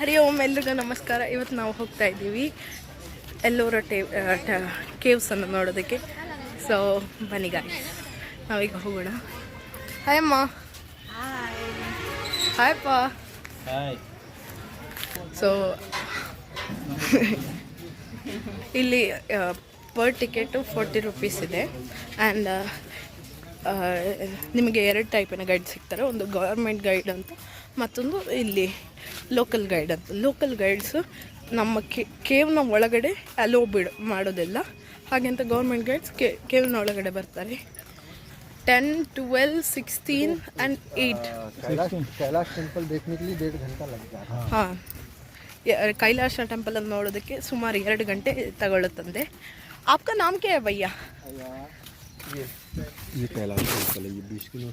ಹರಿ ಓಂ, ಎಲ್ರಿಗೂ ನಮಸ್ಕಾರ. ಇವತ್ತು ನಾವು ಹೋಗ್ತಾ ಇದ್ದೀವಿ ಎಲ್ಲೋರ ಕೇವ್ಸನ್ನು ನೋಡೋದಕ್ಕೆ. ಸೊ ಬನ್ನಿ ಗಾಯ್ಸ್, ನಾವೀಗ ಹೋಗೋಣ. ಹಾಯ್ ಅಮ್ಮ. ಹಾಯ್ ಅಪ್ಪ. ಸೊ ಇಲ್ಲಿ ಪರ್ ಟಿಕೆಟು 40 ರೂಪೀಸ್ ಇದೆ. ಆ್ಯಂಡ್ ನಿಮಗೆ 2 ಟೈಪಿನ ಗೈಡ್ ಸಿಗ್ತಾರೆ. ಒಂದು ಗೌರ್ಮೆಂಟ್ ಗೈಡ್ ಅಂತ, ಮತ್ತೊಂದು ಇಲ್ಲಿ ಲೋಕಲ್ ಗೈಡ್ ಅಂತ. ಲೋಕಲ್ ಗೈಡ್ಸು ನಮ್ಮ ಕೇವ್ನ ಒಳಗಡೆ ಅಲೋ ಮಾಡೋದಿಲ್ಲ. ಹಾಗೆಂತ ಗೌರ್ಮೆಂಟ್ ಗೈಡ್ಸ್ ಕೇವ್ನ ಒಳಗಡೆ ಬರ್ತಾರೆ. 10, 12, 16 and 8. कैलाश टेम्पल देखने के लिए 1.5 घंटा लग जाता है. ಹಾಂ, ಕೈಲಾಸ ಟೆಂಪಲನ್ನು ನೋಡೋದಕ್ಕೆ ಸುಮಾರು 2 ಗಂಟೆ ತಗೊಳ್ಳುತ್ತಂತೆ. आपका नाम क्या है भैया? ये कैलाश टेम्पल है. ये 20 किलो.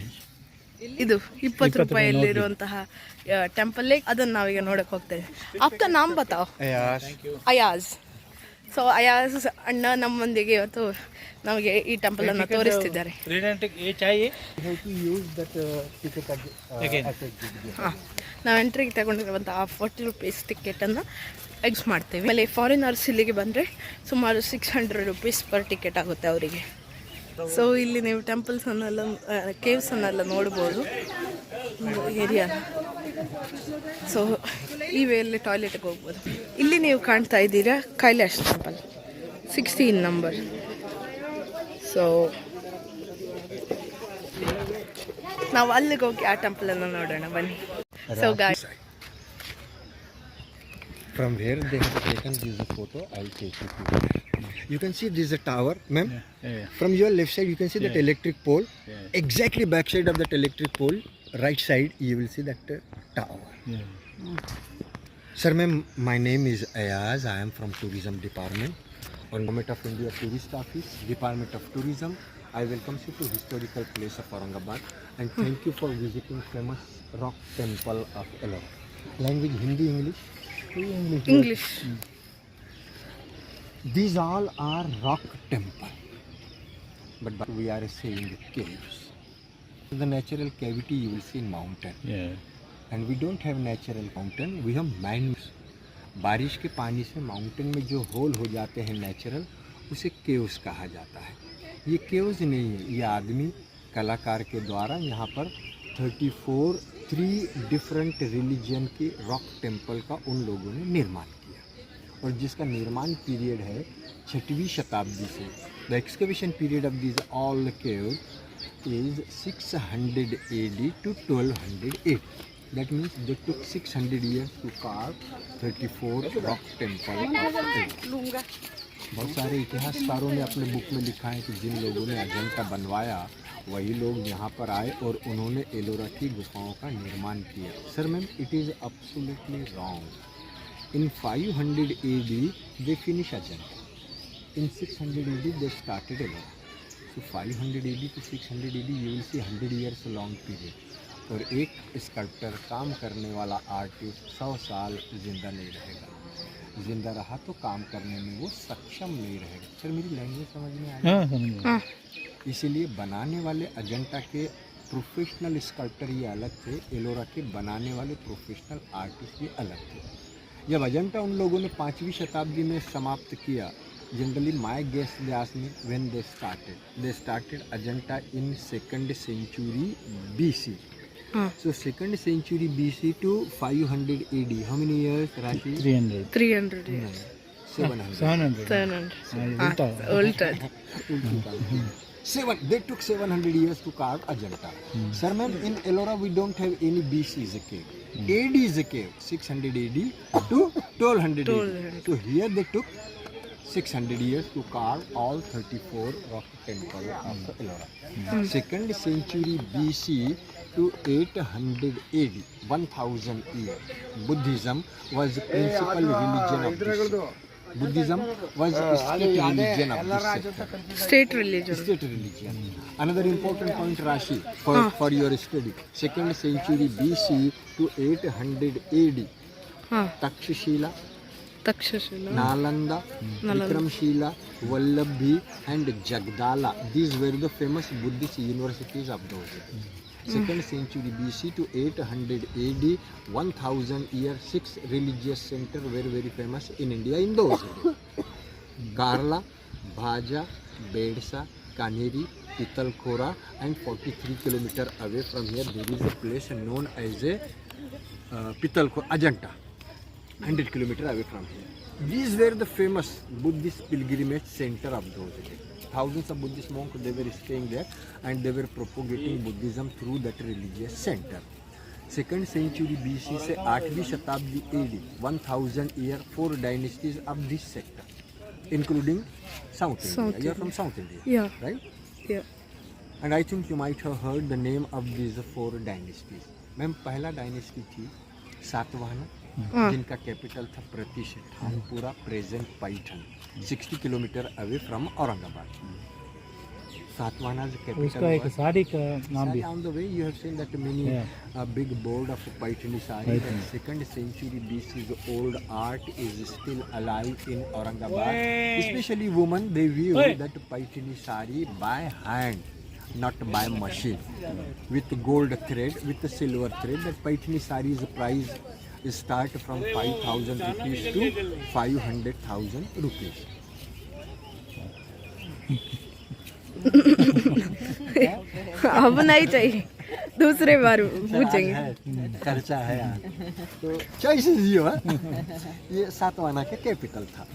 ಇದು 20 ರೂಪಾಯಿಯಲ್ಲಿರುವಂತಹ ಟೆಂಪಲ್ಲೇ, ಅದನ್ನು ನಾವೀಗ ನೋಡಕ್ಕೆ ಹೋಗ್ತೇವೆ. आपका नाम बताओ. ಅಯಾಜ್. ಸೊ ಅಯಾಜ್ ಅಣ್ಣ ನಮ್ಮೊಂದಿಗೆ ಇವತ್ತು ನಮಗೆ ಈ ಟೆಂಪಲನ್ನು ತೋರಿಸ್ತಿದ್ದಾರೆ. ಹಾಂ, ನಾವು ಎಂಟ್ರಿಗೆ ತಗೊಂಡಿರುವಂತಹ 40 ರೂಪೀಸ್ ಟಿಕೆಟನ್ನು ಎಗ್ಸ್ ಮಾಡ್ತೇವೆ. ಆಮೇಲೆ ಫಾರಿನರ್ಸ್ ಇಲ್ಲಿಗೆ ಬಂದರೆ ಸುಮಾರು 600 ರೂಪೀಸ್ ಪರ್ ಟಿಕೆಟ್ ಆಗುತ್ತೆ ಅವರಿಗೆ. ಸೊ ಇಲ್ಲಿ ನೀವು ಟೆಂಪಲ್ಸನ್ನೆಲ್ಲ ಕೇವ್ಸನ್ನೆಲ್ಲ ನೋಡ್ಬೋದು ಏರಿಯಾ. ಸೊ ಈ ವೇಯಲ್ಲಿ ಟಾಯ್ಲೆಟ್ಗೆ ಹೋಗ್ಬೋದು. ಇಲ್ಲಿ ನೀವು ಕಾಣ್ತಾ ಇದ್ದೀರಾ ಕೈಲಾಶ್ ಟೆಂಪಲ್ 16 ನಂಬರ್. ಸೊ ನಾವು ಅಲ್ಲಿಗೆ ಹೋಗಿ ಆ ಟೆಂಪಲನ್ನು ನೋಡೋಣ ಬನ್ನಿ. So guys, From where they have taken this photo, I'll take you to there. You can see this is a tower, ma'am. From your left side, you can see that electric pole. Exactly back side of that electric pole, right side, you will see that tower. Sir, ma'am, my name is Ayaz. I am from Tourism Department, on Government of India Tourist Office, Department of Tourism. I welcome you to historical place of Aurangabad and thank you for visiting famous rock temple of Ellora. Language Hindi, English? English. These all are rock temple, but we are saying caves. The natural cavity you will see in mountain, and we don't have natural mountain, we have man. बारिश के पानी से mountain में जो whole हो जाते हैं natural, उसे केव्स कहा जाता है. ये केव्स नहीं है, ये आदमी कलाकार के द्वारा यहाँ पर 3 डिफरेंट रिलीजन के रॉक टेम्पल का उन लोगों ने निर्माण किया, और जिसका निर्माण पीरियड है 6वीं शताब्दी से. The excavation period of this all caves is 600 AD to 1200 AD. That means they took 600 years to carve 34 rock temple of Ellora. बहुत सारे इतिहासकारों ने अपने बुक में लिखा है कि जिन लोगों ने अजंता बनवाया वही लोग यहाँ पर आए और उन्होंने एलोरा की गुफाओं का निर्माण किया. Sir ma'am, it is absolutely wrong. In 500 AD they finish Ajanta. In 600 AD they started Ellora. So 500 AD to 600 AD you will see 100 years long period. और एक स्कल्प्टर, काम करने वाला आर्टिस्ट 100 साल जिंदा नहीं रहेगा. जिंदा रहा तो काम करने में वो सक्षम नहीं रहेगा. सर मेरी लैंग्वेज समझ में आ रही? इसीलिए बनाने वाले अजंता के प्रोफेशनल स्कल्प्टर ये अलग थे, एलोरा के बनाने वाले प्रोफेशनल आर्टिस्ट ये अलग थे. जब अजंता उन लोगों ने 5वीं शताब्दी में समाप्त किया, generally my guess they asked me when they started Ajanta in 2nd century BC. So 2nd century BC to 500 AD, how many years, Rashi? 300 years. 700. Ultad. They took 700 years to carve Ajanta. Sir ma'am, in Ellora we don't have any BC is a cave. AD is a cave, 600 AD to 1200 AD. So here they took 600 years to carve all 34 rock temple of Ellora. 2nd century BC to 800 AD, 1000 years. Buddhism was the principal religion of this. Buddhism was state religion of this sector. State religion. Another important point, Rashi, for your study. 2nd century BC to 800 AD. Takshashila, Nalanda, Vikramshila, Vallabhi and Jagdala. These were the famous Buddhist universities of those days. 2nd century BC to 800 AD, 1000 year, 6 religious center were very famous in India in those days. Garla, Bhaja, Bedsa, Kaneri, Pitalkhora, and 43 kilometer away from here there is a place known as a Pitalkhora, Ajanta, 100 kilometer away from here. These were the famous Buddhist pilgrimage center of those days. Thousands of Buddhist monks, they were staying there and they were propagating Buddhism through that religious center. 2nd century BC से 8वीं शताब्दी AD, 1000 year, 4 dynasties of this sector, including South India. You are from South India, Yeah. right? Yeah. And I think you might have heard the name of these 4 dynasties. Ma'am पहला dynasty थी सातवाहना, जिनका capital था Pratishthanapura, present Paithan, 60 kilometre away from Aurangabad. Satavahana उसका एक साड़ी का नाम भी on the way you have seen that many big board of Paithani sari. 2nd century BC's old art is still alive in Aurangabad. Especially women, they weave that Paithani sari by hand, not by machine, with gold thread, with the silver thread. That Paithani sari's price start from 5,000 rupees to 500,000 rupees. अब नहीं चाहिए, दूसरे बार पूछेंगे. खर्चा है यार, तो choice is your. ये सातवाहना का कैपिटल था.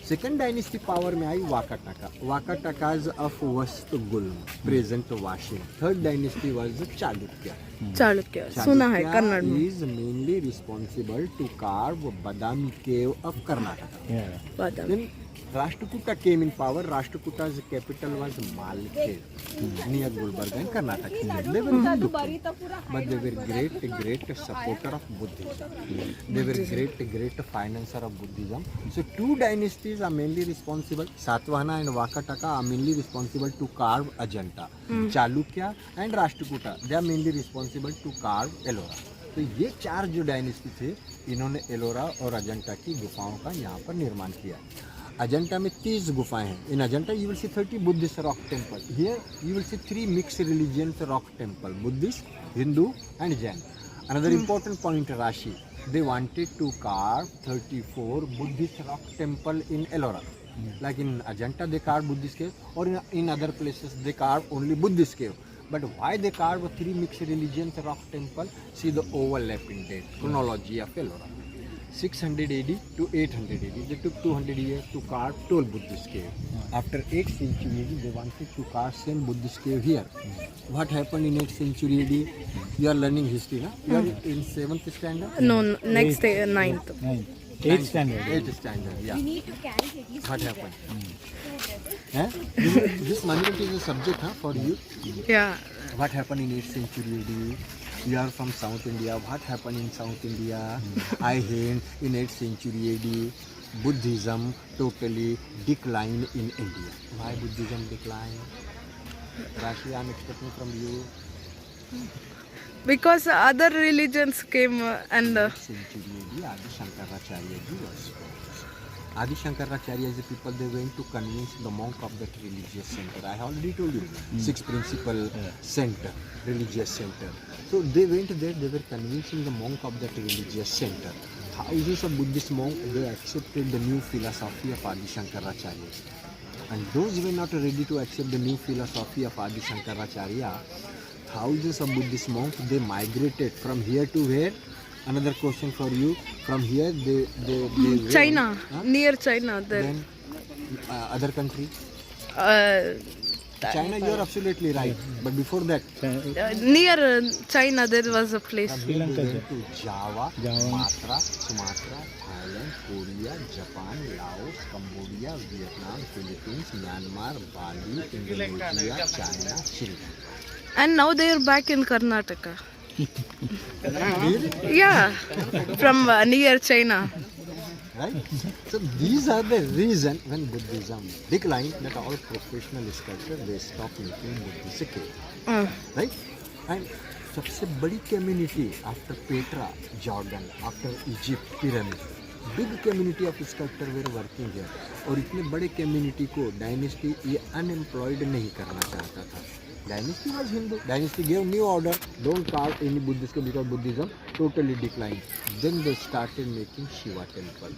2nd डायनेस्टी पावर में आई Vakataka, Vakatakas of Vatsagulma, present Washim. 3rd dynasty was Chalukya. Chalukya सुना है कन्नड़ में. Is mainly responsible to carve Badami cave of Karnataka. Badami. Rashtrakuta came in power. Rashtrakutta's capital was Malkhed, near Gulbarga in Karnataka. They were Hindu, but they were great supporter of Buddhism. They were great financer of Buddhism. So 2 dynasties are mainly responsible. Satvahana and Vakataka are mainly responsible to carve Ajanta. Chalukya and Rashtrakuta, they are mainly responsible to carve Ellora. तो ये 4 जो dynasty थे, इन्होंने एलोरा और अजंता की गुफाओं का यहाँ पर निर्माण किया. अजंता में 30 गुफाएं हैं. इन Ajanta you will see 30 Buddhist rock temple. Here you will see 3 mixed religions rock temple, Buddhist, Hindu and Jain. Another important point, Rashi, they wanted to carve 34 Buddhist rock temple in Ellora. Like in Ajanta they carved Buddhist cave, or in other places they carved only Buddhist cave. But why they carve 3 mixed religions rock temple? See the overlapping date, chronology of Ellora. 600 AD to 800 AD. They took 200 years to carve 12 Buddhist cave. After 8th century AD, they wanted to carve same Buddhist cave here. What happened in 8th century AD? You are learning history, na? You are in 7th standard? No, next day, 9th. 8th standard. 8th standard, yeah. You need to carry at least. What happened? This monument is a subject for you. Yeah. What happened in 8th century AD? You are from South India. What happened in South India? I heard in 8th century AD, Buddhism totally declined in India. Why Buddhism declined? Rashi, I am expecting from you. Because other religions came and 8th century AD, Adi Shankaracharya ji was born. Adi Shankaracharya is the people they went to convince the monk of that religious center. I already told you, 6 principal center, religious center. So they went there, they were convincing the monk of that religious center. Thousands of Buddhist monks, they accepted the new philosophy of Adi Shankaracharya. And those who were not ready to accept the new philosophy of Adi Shankaracharya, thousands of Buddhist monks, they migrated from here to where? Another question for you. From here, they went, China, near China. There. Then other country. China, you are absolutely right. But before that, Near China, there was a place. from here they went to Java, Sumatra, Thailand, Korea, Japan, Laos, Cambodia, Vietnam, Philippines, Myanmar, Bali, Indonesia, China, Sri Lanka. And now they are back in Karnataka. Really? Yeah, from near China. Right? So these are the reason when Buddhism declined, that all professional sculptors they stopped making Buddhist cave. Right? And सबसे बड़ी community after Petra, Jordan, after Egypt, pyramid, big community of sculptors were working here. और इतने बड़े community को dynasty ये unemployed नहीं करना चाहता था. Dynasty was Hindu. Dynasty gave new order. Don't carve any Buddhist because Buddhism totally declined. Then they started making Shiva temple.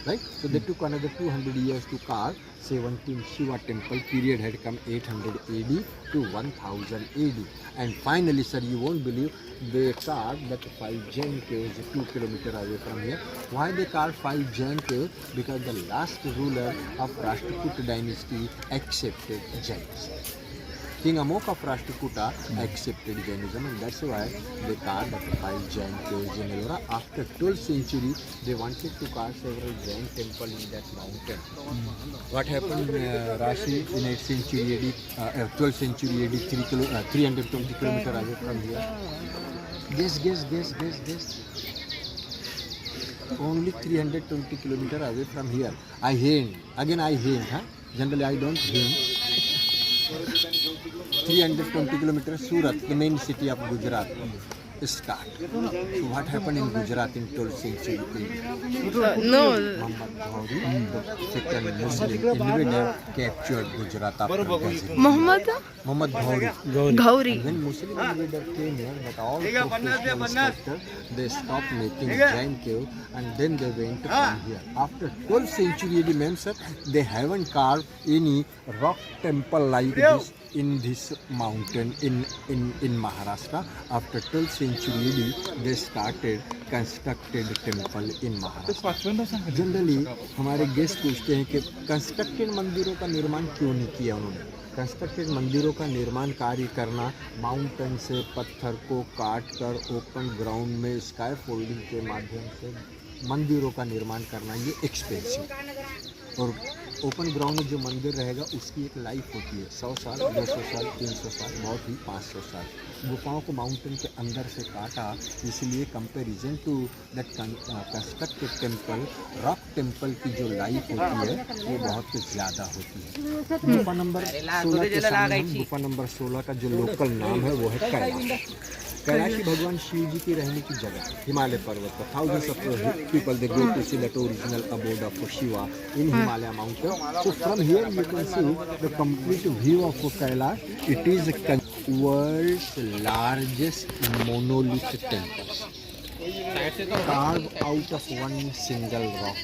Right? So they took another 200 years to carve 17 Shiva temple. Period had come 800 AD to 1000 AD. And finally, sir, you won't believe, they carved that 5 Jain caves 2 kilometers away from here. Why they carved 5 Jain caves? Because the last ruler of Rashtrakuta dynasty accepted Jainism. King Amok of Rashtrakuta accepted Jainism, and that's why they carved the 5 Jain caves in Ellora. After 12th century, they wanted to carve several Jain temples in that mountain. What happened, Rashi, in 8th century AD, 12th century AD, 320 kilometers away from here? Guess. Only 320 kilometers away from here. I hint. Huh? Generally, I don't hint. 320 kilometers, Surat, the main city of Gujarat, start. So what happened in Gujarat in 12th century? No. Muhammad Ghori, the second Muslim invader, captured Gujarat after Ghazni. Muhammad Ghori. When Muslim invader came here, that all professional sculptors, they stopped making Jain cave and then they went from here. After 12th century AD, ma'am, sir, they haven't carved any rock temple like this in this mountain in Maharashtra. After 12th century AD, they started constructed temple in Maharashtra. Generally, हमारे guest पूछते हैं कि constructed मंदिरों का निर्माण क्यों नहीं किया उन्होंने. कंस्ट्रक्टेड मंदिरों का निर्माण कार्य करना, माउंटेन से पत्थर को काट कर ओपन ग्राउंड में स्काई फोल्डिंग के माध्यम से मंदिरों का निर्माण करना, ये एक्सपेंसिव. और ओपन ग्राउंड में जो मंदिर रहेगा उसकी एक लाइफ होती है, 100 साल, 200 साल, 300 साल, बहुत ही 500 साल. गुफाओं को माउंटेन के अंदर से काटा, इसलिए comparison to that constructed temple, rock temple की जो लाइफ होती है वो बहुत ज़्यादा होती है. गुफा नंबर 16 के सामने हम गुफा नंबर 16 का जो लोकल नाम है वो है कैलाश. कैलाशी भगवान शिव जी की रहने की जगह, हिमालय पर्वत पर. Thousands of people they go to see that original abode of Shiva in Himalaya mountain. So from here you can see the complete view of Kailash. It is the world's largest monolith temple, carved out of one single rock.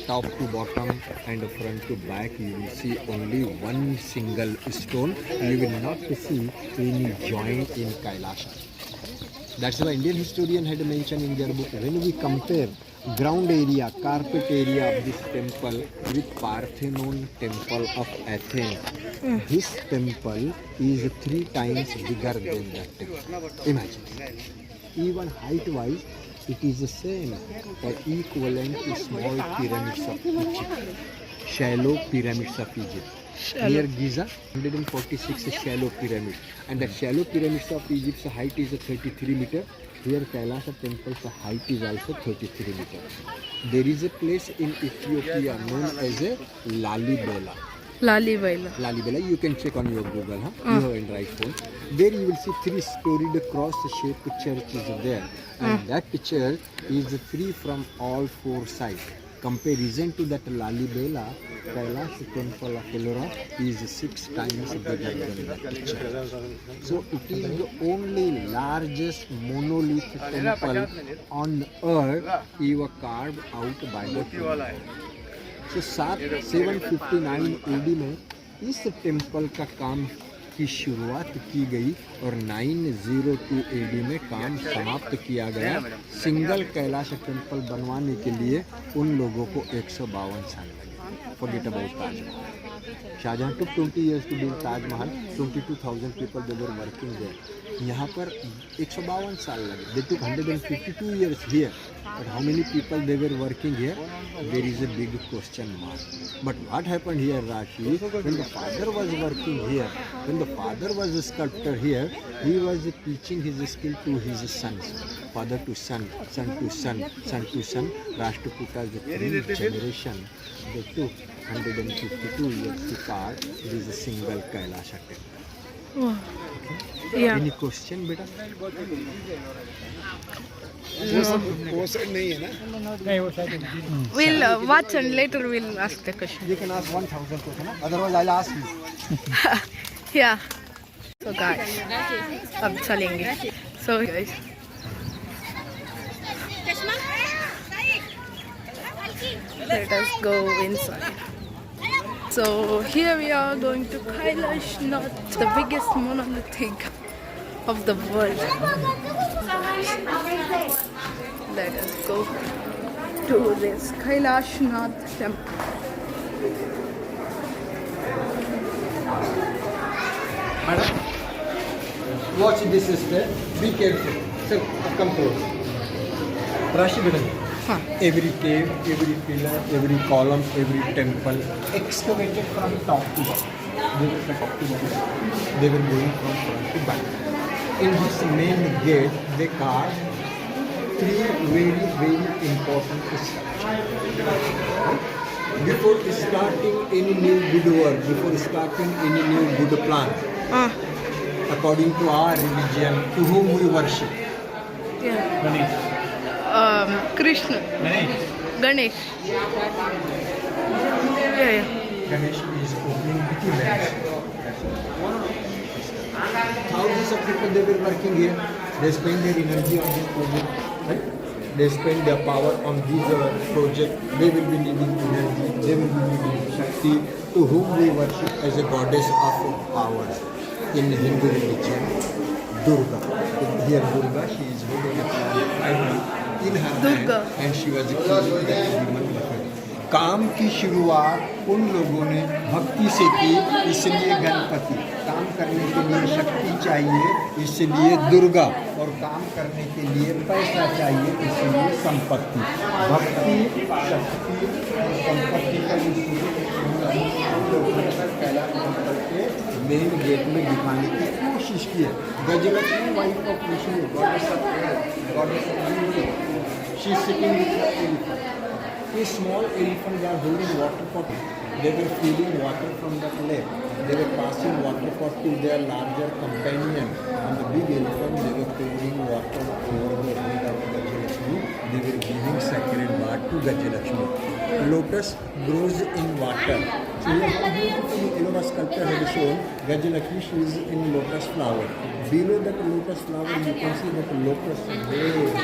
Top to bottom and front to back, you will see only one single stone. You will not see any joint in Kailash. That's why Indian historian had mentioned in their book, when we compare ground area, carpet area of this temple with Parthenon temple of Athens, this temple is 3 times bigger than that temple. Imagine. Even height wise, it is the same or equivalent to small pyramids of Egypt, shallow pyramids of Egypt. Near Giza, 146 shallow pyramid, and the shallow pyramids of Egypt's height is 33 meter. Here Kailasha temple's height is also 33 meter. There is a place in Ethiopia known as a Lalibela. Lalibela, you can check on your Google, huh? You have Android phone. There you will see 3-storied cross-shaped church is there, and that church is free from all 4 sides. Comparison to that Lalibela, Kailash temple of Ellora is 6 times bigger than that church. So it is the only largest monolith temple on earth ever carved out by the human. So 759 AD में इस temple का काम की शुरुआत की गई और 902 AD में काम समाप्त किया गया. सिंगल कैलाश टेम्पल बनवाने के लिए उन लोगों को 152 साल लगे. Forget about Taj Mahal. Shahjahan took 20 years to build Taj Mahal. 22,000 people they were working there. यहाँ पर 152 साल लगे. They took 152 years here. But how many people they were working here? There is a big question mark. But what happened here, Rashi? When the father was working here, when the father was a sculptor here, he was teaching his skill to his sons. Father to son, son to son, son to son. Rashtrakutas 3 generation. They took 152 years to carve this single Kailasha temple. Okay? Yeah. Any question, beta? We'll watch and later we'll ask the question. You can ask 1,000 questions, otherwise I'll ask you. Yeah. So guys, अब चलेंगे. So guys, let us go inside. So here we are going to Kailash Nath, the biggest monolithic of the world. Let us go to this Kailash Nath temple. Madam, watch this step. Be careful. Sir, come close. Rashi madam. Huh. Every cave, every pillar, every column, every temple excavated from top to bottom. They were from top to bottom. They were going from front to back. In this main gate, they carved three very important structures. Before starting any new good work, before starting any new good plan, according to our religion, to whom we worship? Yeah. Ganesh. Krishna. Ganesh. Yeah. Ganesh is opening witty lands. Thousands of people, they were working here. They spend their energy on this project. Right? They spend their power on this project. They will be needing energy. They will be needing Shakti, to whom we worship as a goddess of powers. In Hindu religion, Durga. Here Durga, she is holding a idol in her Durga. hand, and she was killing the human being. काम की शुरुआत उन लोगों ने भक्ति से की, इसलिए गणपति. काम करने के लिए शक्ति चाहिए, इसलिए दुर्गा. और काम करने के लिए पैसा चाहिए, इसलिए संपत्ति. भक्ति, शक्ति और संपत्ति का मेन गेट में दिखाने की कोशिश की है. Gajalakshmi wife of Vishnu, goddess of beauty, she is sitting with the elephant. A small elephant are holding water pot. They were feeding water from the lake. They were passing water pot to their larger companion. And the big elephant, they were pouring water over the head of Gajalakshmi. They were giving sacred bath to Gajalakshmi. Lotus grows in water. So here how beautifully Ellora sculptor had shown Gajalakshmi, she is in lotus flower. Below that lotus flower, you can see that lotus waves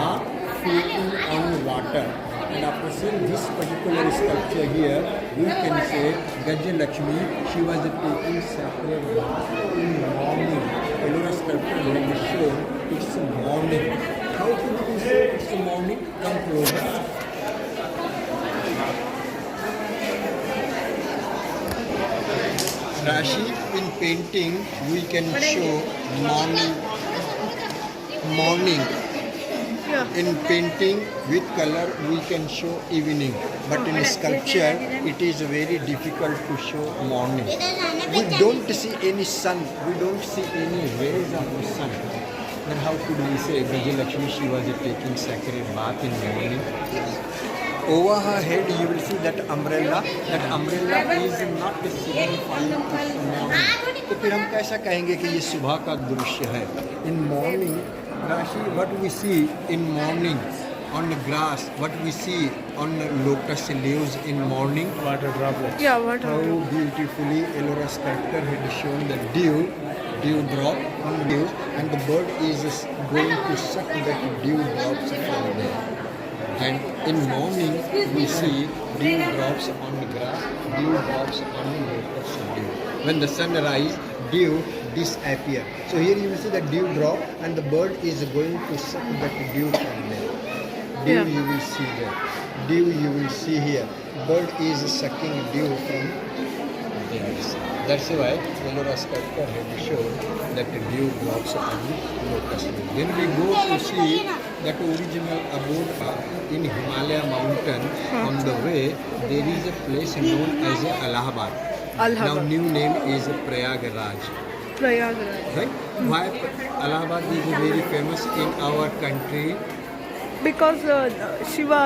are floating on water. And after seeing this particular sculpture here, we can say Gajalakshmi, she was taking sacred bath in morning. Ellora sculpture had shown it's morning. How can we say it's morning? Come closer. Rashi, in painting, we can show morning. Yeah. In painting with color, we can show evening, but in sculpture, it is very difficult to show morning. We don't see any sun, we don't see any rays of the sun. Then how could we say Gajalakshmi, she was taking sacred bath in morning? Over her head, you will see that umbrella. That umbrella is not signifying morning. तो फिर हम कैसा कहेंगे कि ये सुबह का दृश्य है? In morning, Rashi, what we see in morning on the grass, what we see on the lotus leaves in morning. Water droplets. Yeah, what? How beautifully Ellora sculptor had shown the dew drop on the dew, and the bird is going to suck that dew drops from there. And in morning we see dew drops on the grass, dew drops on the lotus leaf. When the sun rises, dew disappear. So here you will see the dew drop, and the bird is going to suck that dew from there. Dew, Yeah. you will see there. Dew you will see here. Bird is sucking dew from there. That's why Ellora sculptor had shown that the dew drops on the lotus leaf. Then we go to see that original abode in Himalaya mountain. On the way, there is a place known as Allahabad. Now Allahabad. new name is Prayagraj. Prayagraj. Right? Why Allahabad is very famous in our country? Because Shiva.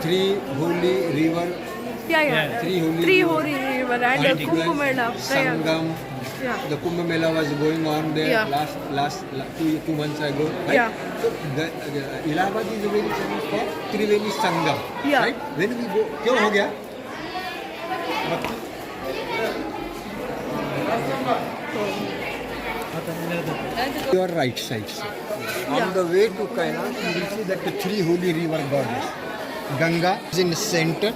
Three holy river, Yeah. Three holy river and Kumbh Mela. Prayag. Sangam. Yeah. The Kumbh Mela was going on there Yeah. last 2 months ago. Right? Yeah. So the Allahabad is very famous for Triveni Sangam. Yeah. Right? When we go, क्यों हो गया? Your right side, sir. On the way to Kailash, you will see that the three holy river goddess. Ganga is in center.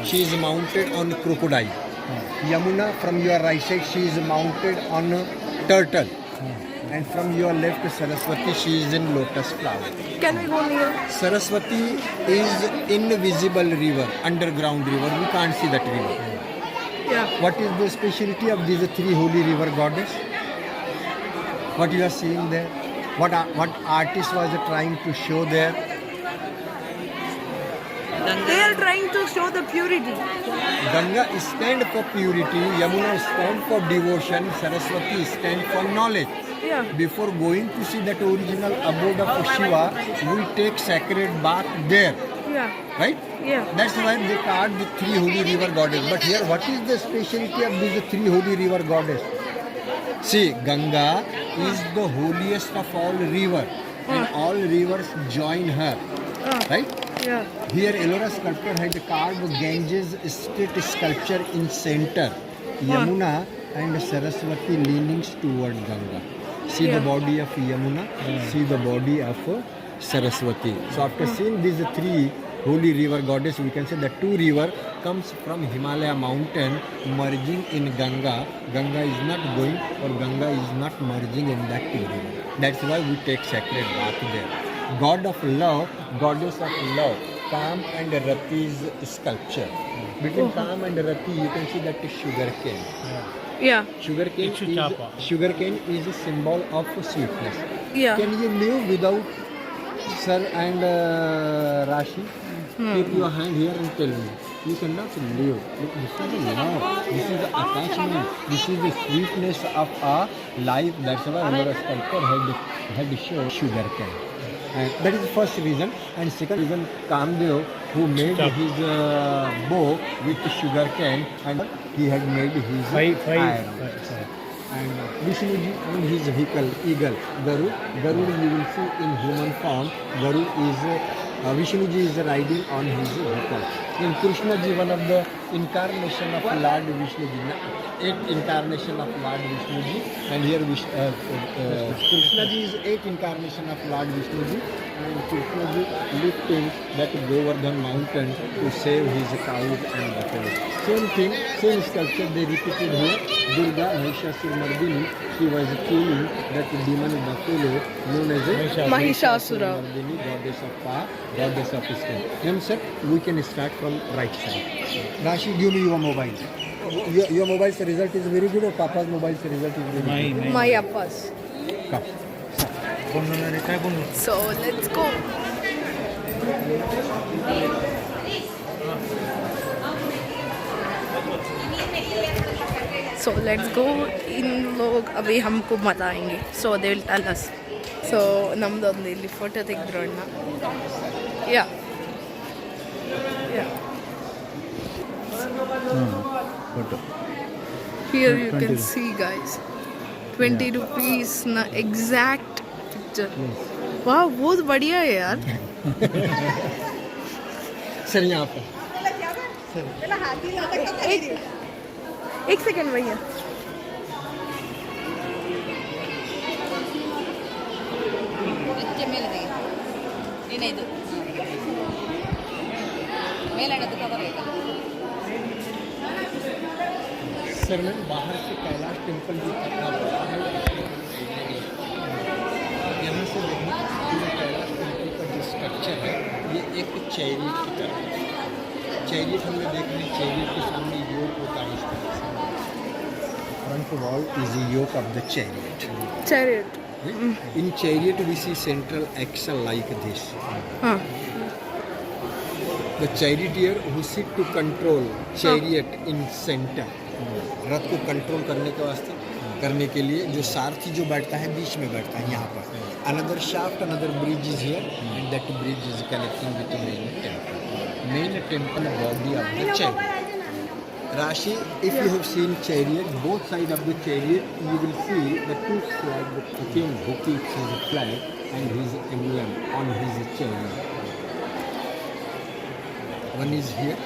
She is mounted on crocodile. Yamuna from your right side, she is mounted on a turtle. And from your left, Saraswati, she is in lotus flower. Can we go near? Saraswati is invisible river, underground river. We can't see that river. Yeah. What is the speciality of these three holy river goddess? What you are seeing there? What artist was trying to show there? They are trying to show the purity. Ganga stand for purity, Yamuna stand for devotion, Saraswati stand for knowledge. Yeah. Before going to see that original abode of Shiva, we take sacred bath there, Yeah. right? Yeah. That's why they called the three holy river goddess. But here, what is the speciality of these three holy river goddess? See, Ganga is the holiest of all river, and all rivers join her, right? Yeah. Here, Ellora sculptor had carved Ganges state sculpture in center, Yamuna and Saraswati leaning toward Ganga. See the body of Yamuna, see the body of Saraswati. So after seeing these three holy river goddess, we can say that two river comes from Himalaya mountain merging in Ganga. Ganga is not going or Ganga is not merging in that two river. That's why we take sacred bath there. God of love, goddess of love, Kam and Rati's sculpture. Between Kam and Rati, you can see that is sugar cane. Yeah. Sugar cane is a symbol of sweetness. Yeah. Can you live without Sir and Rashi? Keep your hand here and tell me. You cannot live. Look, this is the love. This is the attachment. This is the sweetness of our life. That's why our sculptor had shown sugar cane. And that is the first reason. And second reason, Kamdev, who made his bow with sugar cane, and he had made his iron. And Vishnuji and his vehicle, eagle, Garud. Garud you will see in human form. Garud is, Vishnuji is riding on his vehicle. In Krishnaji, one of the incarnation of Lord Vishnuji, 8 incarnation of Lord Vishnuji, and here Krishnaji is 8 incarnation of Lord Vishnuji, and Krishnaji lifting that Govardhan mountain to save his cows and buffalo. Same thing, same sculpture they repeated here. Durga Mahishasura, she was killing that demon buffalo known as Mahishasura. Mardini, goddess of power, goddess of strength. Then sir, we can start from right side. Rashi, give me your mobile. Your mobile's result is very good or Papa's mobile's result is very good? My appas. Come. So let's go. So let's go. इन लोग अभी हमको बताएंगे. So they will tell us. So ನಮ್ದೊಂದು ಇಲ್ಲಿ photo ತೆಗೆದ್ರೋಣ. Yeah. Yeah. Here you can see guys. 20 rupees na exact picture. वाह बहुत बढ़िया है यार. सर यहाँ पर एक सेकंड भैया. सर मैं बाहर से कैलाश टेम्पल भी कितना बड़ा है. यहाँ से देखना ये कैलाश टेम्पल का जो स्ट्रक्चर है ये एक चैरियट की तरह है. चैरियट हमने देख रहे हैं, चैरियट के सामने योग होता है इस तरह से. फ्रंट वॉल इज योग of the chariot. Chariot. In chariot we see central axle like this. हाँ. The charioteer who sit to control chariot in center. रथ को कंट्रोल करने के लिए जो सारथी जो बैठता है बीच में बैठता है यहाँ पर. Another shaft, another bridge is here, and that bridge is connecting with the main temple. Main temple body of the chariot. Rashi, if you have seen chariot, both sides of the chariot, you will see the two flags, the king who keeps his flag and his emblem on his chariot. One is here,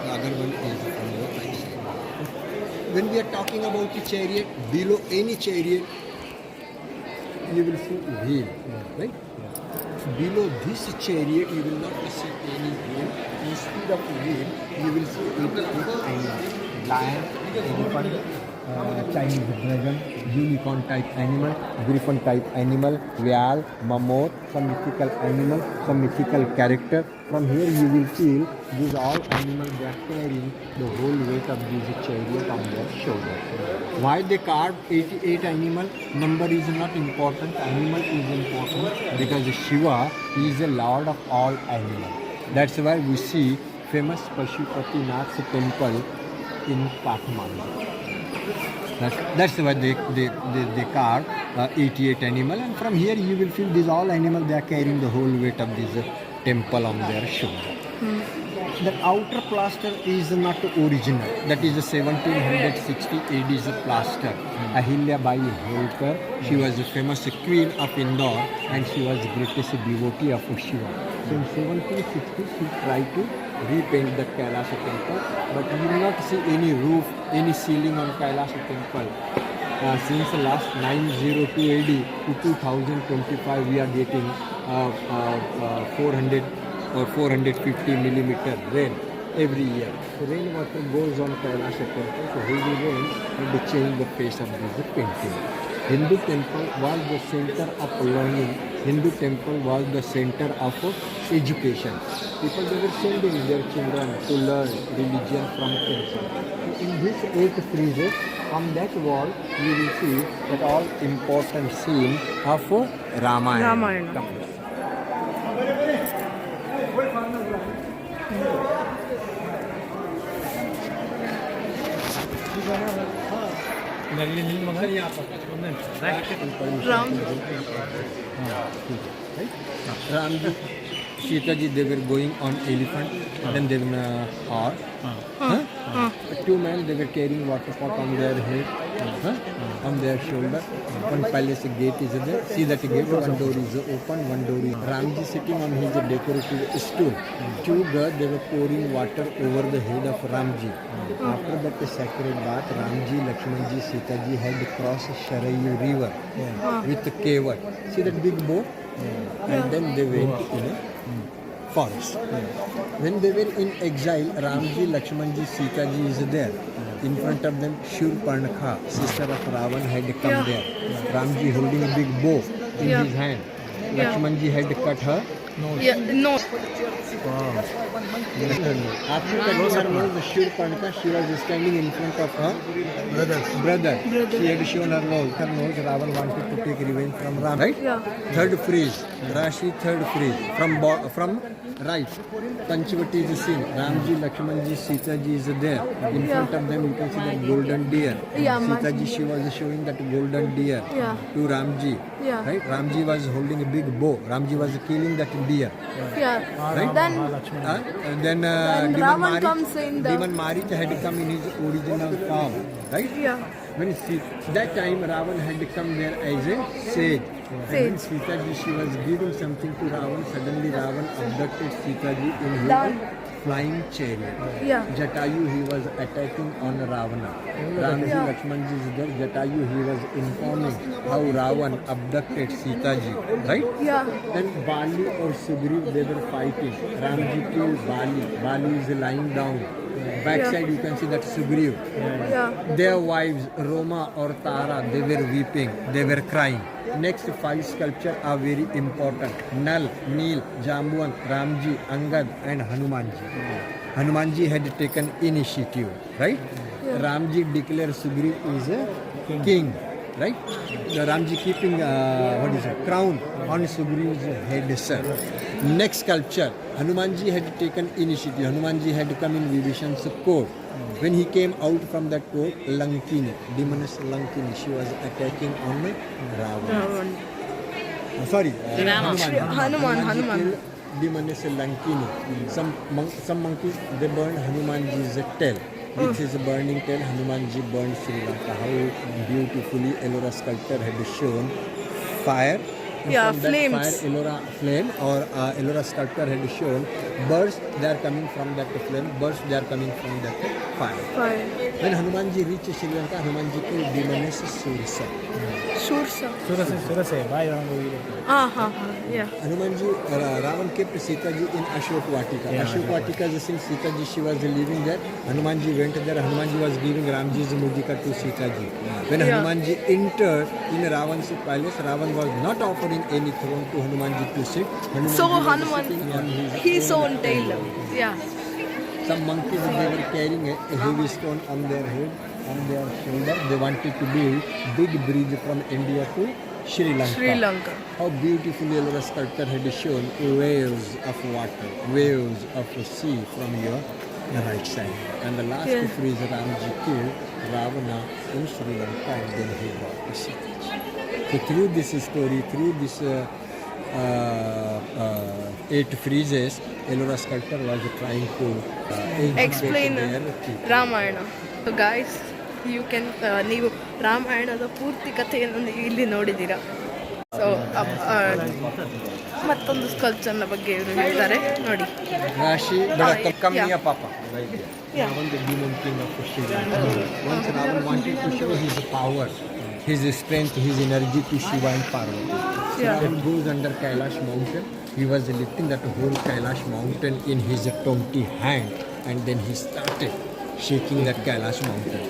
the other one is on the right side. when we are talking about the chariot, below any chariot, you will see wheel, right? Below this chariot, you will not see any wheel. Instead of wheel, you will see eight animals: lion, elephant, Chinese dragon, unicorn type animal, griffin type animal, whale, mammoth, some mythical animal, some mythical character. From here you will feel these all animals, they are carrying the whole weight of this chariot on their shoulders. Why they carved 88 animal? Number is not important, animal is important, because Shiva is the lord of all animals. That's why we see famous Pashupati Nath temple in Kathmandu. That's why they carve 88 animal, and from here you will feel these all animals, they are carrying the whole weight of this temple on their shoulder. The outer plaster is not original. That is a 1760 AD is a plaster. Ahilya Bai Holkar, she was the famous queen of Indore, and she was the greatest devotee of Shiva. So in 1760 she tried to repaint the Kailasa temple, but you will not see any roof, any ceiling on Kailasa temple. Since the last 902 AD to 2025, we are getting 400 or 450 millimeter rain every year. So rainwater goes on Kailasa temple, so heavy rain will change the face of this painting. Hindu temple was the center of learning. Hindu temple was the center of education. People, they were sending their children to learn religion from temple. In these 8 friezes, on that wall, you will see that all important scene of Ramayana. Ramji, Sita ji, they were going on elephant, then they were on horse. 2 men, they were carrying water pot on their head, on their shoulder. One palace gate is there. See that gate, one door is open, one door is. Ramji sitting on his decorative stool. 2 girls, they were pouring water over the head of Ramji. After that sacred bath, Ramji, Lakshmanji, Sita ji had crossed Sharayu river with Kevat. See that big boat? And then they went in a forest. When they were in exile, Ramji, Lakshmanji, Sita ji is there. In front of them, Shurparnakha, sister of Ravan, had come there. Ramji holding a big bow in his hand. Lakshmanji had cut her nose. After cutting her nose, Shurparnakha, she was standing in front of her brother. She had shown her nose. Ravan wanted to take revenge from Ram. Right? Third frieze. Rashi, third frieze. From right. Panchavati is seen. Ramji, Lakshmanji, Sita ji is there. In front of them, you can see that golden deer. Sita ji, she was showing that golden deer to Ramji. Right? Ramji was holding a big bow. Ramji was killing that deer. Right? Then Ravan comes in the... Demon Marich had come in his original form. Right? When that time Ravan had come there as a sage. When Sita ji, she was giving something to Ravan, suddenly Ravan abducted Sita ji in his flying chariot. Jatayu, he was attacking on Ravana. Ramji, Lakshmanji is there. Jatayu, he was informing how Ravan abducted Sita ji. Right? Then Bali or Sugriv, they were fighting. Ramji killed Bali. Bali is lying down. Backside you can see that Sugriv. Their wives Roma or Tara, they were weeping, they were crying. Next 5 sculptures are very important. Nal, Neel, Jambuan, Ramji, Angad and Hanumanji. Hanumanji had taken initiative, right? Ramji declared Sugriv is a king, right? Ramji keeping crown on Sugriv's head, sir. Next sculpture, Hanumanji had taken initiative. Hanumanji had come in Vibhishan's court. When he came out from that court, Lankini, demoness Lankini, she was attacking on Ravan. Hanuman. Demoness Lankini. Some monkeys, they burned Hanumanji's tail. With his burning tail, Hanumanji burned Sri Lanka. How beautifully Ellora sculptor had shown fire And Yeah, from that flames. fire, Ellora flame or Ellora sculptor had shown birds, they are coming from that flame, birds, they are coming from that fire. Fine. When Hanumanji reached Sri Lanka, Hanumanji killed demon as Sursa. Sursa. Surase, why don't we? Yeah. Hanumanji, Ravan kept Sita ji in Ashok Vatika. Yeah, Ashok Vatika, since Sita ji, she was living there. Hanumanji went there. Hanumanji was giving Ramji's mudika to Sita ji. When Yeah. Hanumanji entered in Ravan's palace, Ravan was not offering any throne to Hanumanji to sit. So was sitting on Hanuman, his his own tail. Yeah. Some monkeys, they were carrying a heavy stone on their head, on their shoulder. They wanted to build big bridge from India to Sri Lanka. Sri Lanka. How beautifully Ellora sculptor had shown waves of water, waves of the sea from your right side. And the last Yeah. frieze Ramji killed Ravana in Sri Lanka, and then he brought to Sita. So through this story, through this 8 friezes, Ellora sculptor was trying to Explain their people. Ramayana. So guys you can ನೀವು ರಾಮಾಯಣದ ಪೂರ್ತಿ ಕಥೆಯನ್ನು ಇಲ್ಲಿ ನೋಡಿದ್ದೀರಾ. So ಮತ್ತೊಂದು ಸ್ಕಲ್ಪ್ಚರ್ನ ಬಗ್ಗೆ ಇವರು ಹೇಳ್ತಾರೆ ನೋಡಿ. Rashi, but come yeah. here, Papa. Right here. Yeah. Ravan, the demon king of Sri Lanka. Once Ravan wanted to show his power, his strength, his energy to Shiva and Parvati. So Yeah. Ravan goes under Kailash mountain. He was lifting that whole Kailash mountain in his 20 hand, and then he started shaking that Kailash mountain.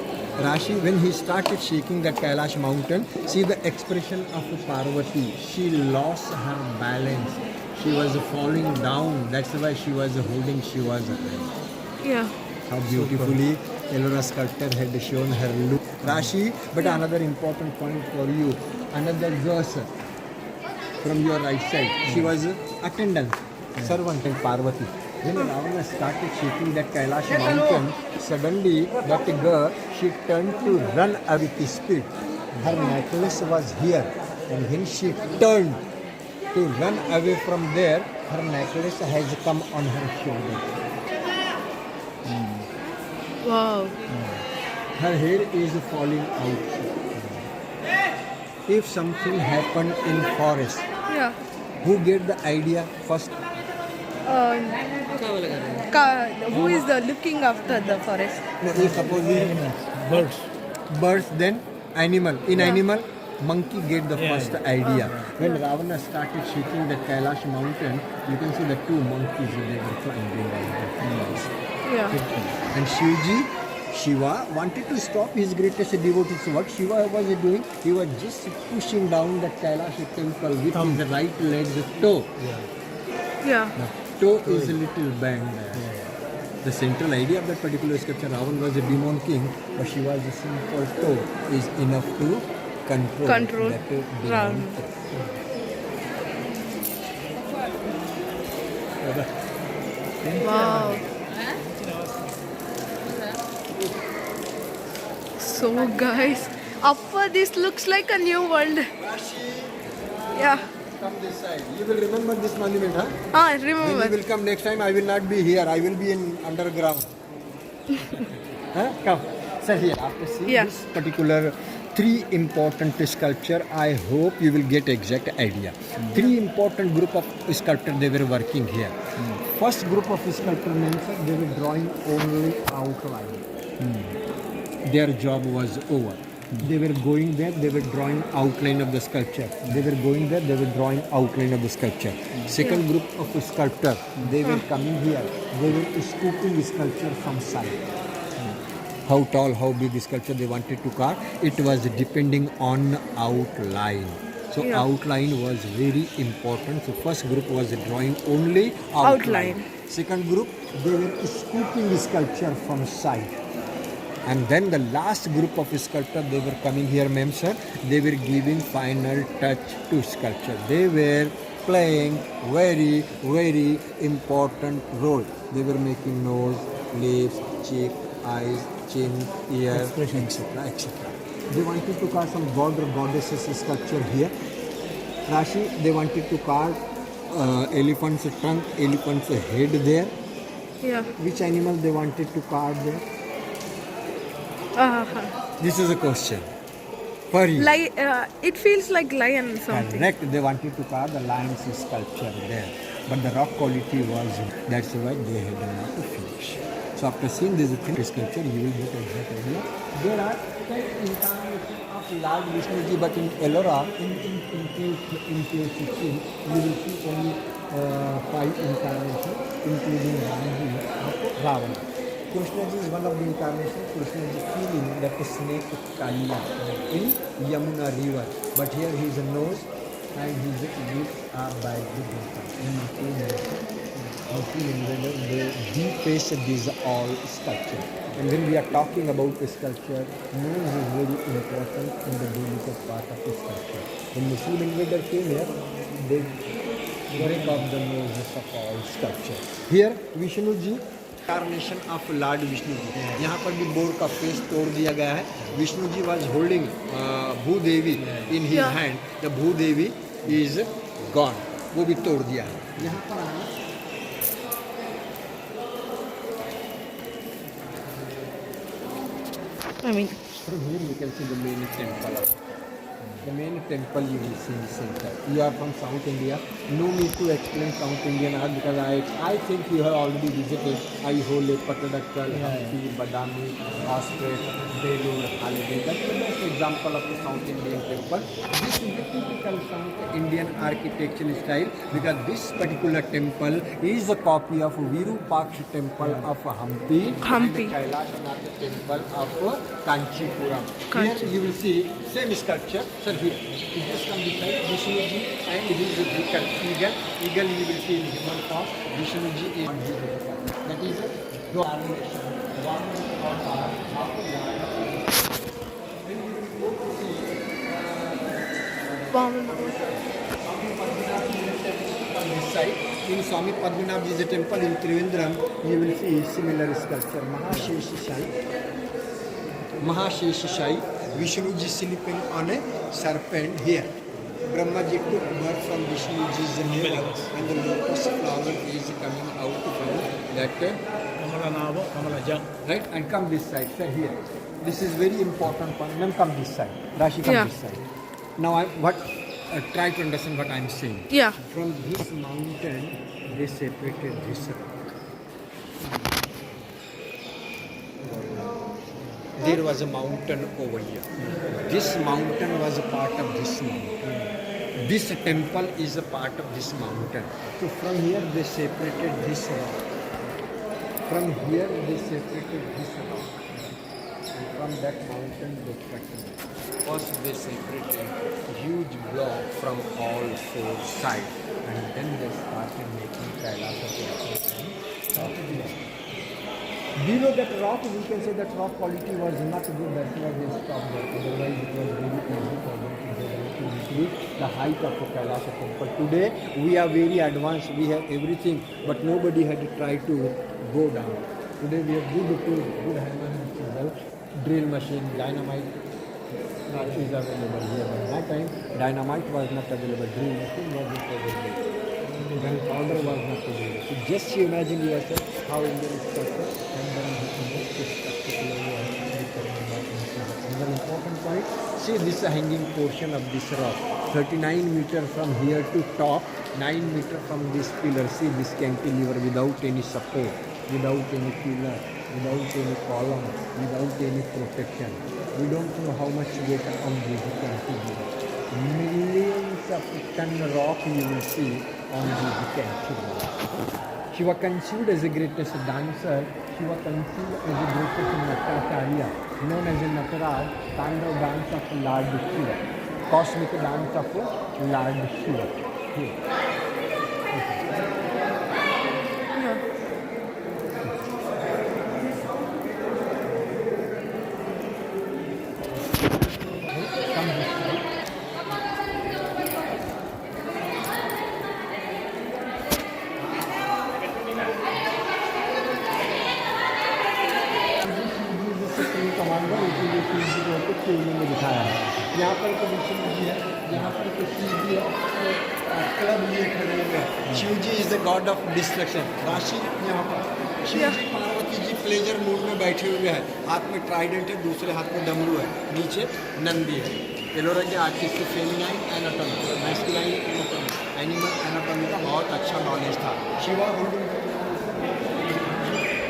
Rashi, when he started shaking that Kailash mountain, see the expression of Parvati. She lost her balance. She was falling down. That's why she was holding Shiva's hand. Yeah. How beautifully Ellora sculptor had shown her look. Rashi, but another important point for you. Another girl from your right side. She was attendant, servant in Parvati. When Ravana started shaking that Kailash mountain, suddenly that girl, she turned to run away with speed. Her necklace was here, and when she turned to run away from there, her necklace has come on her shoulder. Wow. Her hair is falling out. If something happened in forest, Yeah. who get the idea first? Who is the looking after the forest? No, if suppose Birds. birds, then animal. In Yeah. animal, monkey get the Yeah. first idea. When Ravana started shaking the Kailash mountain, you can see the 2 monkeys, they were climbing on the trees. Yeah. And Shivji, Shiva wanted to stop his greatest devotee. So what Shiva was doing? He was just pushing down the Kailash temple with his right leg's toe. Yeah. The toe is a little bent. The central idea of that particular sculpture, Ravan was a demon king, but Shiva's simple toe is enough to control that demon. Ravana. Wow. So guys, Appa, this looks like a new world. Yeah. Come this side. You will remember this monument, huh? When you Remember. will come next time, I will not be here. I will be in underground. Huh? Come. Sir, here. After seeing Yeah. this particular 3 important sculpture, I hope you will get exact idea. 3 important group of sculptors, they were working here. First group of sculptors means they were drawing only outline. Their job was over. They were going there, they were drawing outline of the sculpture. They were going there, they were drawing outline of the sculpture. Second group of sculptors, they were coming here. They were scooping sculpture from side. How tall, how big the sculpture they wanted to carve, it was depending on outline. So Yeah. outline was very important. So first group was drawing only outline. Outline. Second group, they were scooping the sculpture from side. And then the last group of sculptors, they were coming here, ma'am sir, they were giving final touch to sculpture. They were playing very, very important role. They were making nose, lips, cheek, eyes, chin, ear, etc., etc. They wanted to carve some god or goddesses sculpture here. Rashi, they wanted to carve elephant's trunk, elephant's head there. Yeah. Which animal they wanted to carve there? Uh-huh. This is a question. Pari. It feels like lion something. Correct. They wanted to carve the lion's sculpture there, but the rock quality was. That's why they had not to finish. So after seeing this sculpture, you will get exact idea. There are 10 incarnations of Lord Vishnuji, but in Ellora, in case 16, you will see only 5 incarnations, including Ramji of Ravana. Krishnaji is one of the incarnations. Krishnaji feeling that the snake Kaliya in Yamuna river, but here his nose and his lips are by the they deface these all sculpture. And when we are talking about the sculpture, nose is very important in the delicate part of the sculpture. When Muslim invader came here, they break off the noses of all sculpture. Here, Vishnu ji, incarnation of Lord Vishnu ji. यहाँ पर भी board का face तोड़ दिया गया है. Vishnu ji was holding Bhudevi in his hand. The Bhudevi is gone. वो भी तोड़ दिया है. यहाँ पर आना. I mean, From here you can see the main temple. The main temple you will see in the center. You are from South India. No need to explain South Indian art because I think you have already visited Aihole, Patadakkal, Hampi, Badami, Ostrich, Belur, Holiday. That's the best example of the South Indian temple. This is the typical South Indian architectural style because this particular temple is a copy of Virupaksha temple of Hampi. And the Kailasanath temple of Kanchipuram. Here you will see same sculpture. Sir, here. You just come this side. Vishnu ji and his eagle. Eagle you will see in human form. Vishnu ji is on his eagle. That is the animation. One on this side. In Swami Padmanabh temple in Trivandrum, you will see similar sculpture. Mahasheshashai, Vishnu ji sleeping on a serpent here. Brahma ji took birth from Vishnu ji's navel and the lotus flower is coming out from that. Kamalanava, Kamalaja. Right? And come this side, sir, here. This is very important point. Ma'am, come this side. Rashi, come this side. Now, try to understand what I am saying. yeah. From this mountain, they separated this rock. There was a mountain over here. This mountain was a part of this mountain. This temple is a part of this mountain. So from here they separated this rock. From here they separated this rock. And from that mountain they cut it. First they separated a huge block from all 4 sides. And then they started making Kailasa. Below that rock, we can say that rock quality was not good. That's why they stopped there. Otherwise, it was very easy for them to go down to increase the height of the Kailasa temple. Today, we are very advanced. We have everything, but nobody had tried to go down. Today, we have good tools, good hammer and chisel, drill machine, dynamite is available here. But that time, dynamite was not available. Drill machine was not available. Gunpowder was not available. So just you imagine yourself how Indian structure and then another important point, see this hanging portion of this rock, 39 meters from here to top, 9 meters from this pillar. See this cantilever without any support, without any pillar, without any column, without any protection. We don't know how much weight on this cantilever. Millions of ton rock you will see on this cantilever. Shiva conceived as the greatest dancer. Shiva conceived as the greatest Natacharya, known as a Nataraj, Tandav dance of Lord Shiva, cosmic dance of Lord Shiva. Here. में दिखाया है. यहाँ पर तो विष्णु जी है, यहाँ पर तो शिव जी है, क्लब लिए खड़े हुए हैं. Shiv ji is the god of destruction. राशि यहाँ पर शिव जी पार्वती जी प्लेजर मूड में बैठे हुए हैं. हाथ में ट्राइडेंट है, दूसरे हाथ में डमरू है, नीचे नंदी है. एलोरा के आर्टिस्ट को feminine anatomy, masculine anatomy, animal anatomy का बहुत अच्छा नॉलेज था. Shiva holding